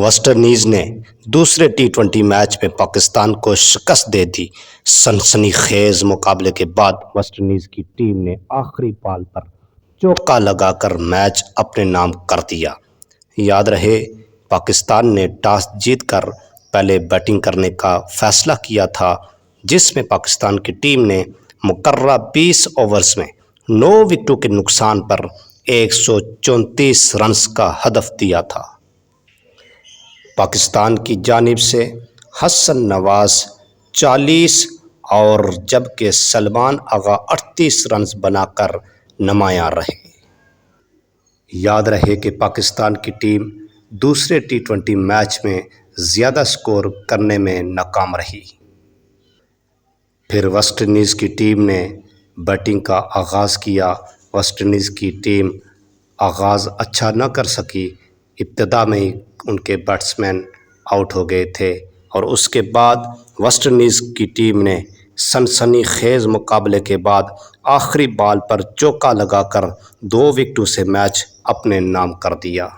West Indies نے دوسرے ٹی20 match میں پاکستان کو شکست دے دی۔ سنسنی خیز مقابلے کے بعد ویسٹ انڈیز کی ٹیم نے آخری بال پر چوکا لگا کر میچ اپنے نام کر دیا۔ یاد رہے پاکستان نے ٹاس جیت کر پہلے بیٹنگ کرنے کا فیصلہ کیا تھا، جس میں پاکستان کی ٹیم نے مقررہ 20 اوورز میں 9 وکٹوں کے نقصان پر 134 رنز کا ہدف دیا تھا۔ پاکستان کی جانب سے حسن نواز 40 اور جبکہ سلمان آغا 38 رنز بنا کر نمایاں رہے۔ یاد رہے کہ پاکستان کی ٹیم دوسرے ٹی20 میچ میں زیادہ سکور کرنے میں ناکام رہی۔ پھر ویسٹ انڈیز کی ٹیم نے بیٹنگ کا آغاز کیا۔ ویسٹ انڈیز کی ٹیم آغاز اچھا نہ کر سکی، ابتدا میں ہی ان کے بیٹسمین آؤٹ ہو گئے تھے، اور اس کے بعد ویسٹ انڈیز کی ٹیم نے سنسنی خیز مقابلے کے بعد آخری بال پر چوکا لگا کر 2 وکٹوں سے میچ اپنے نام کر دیا۔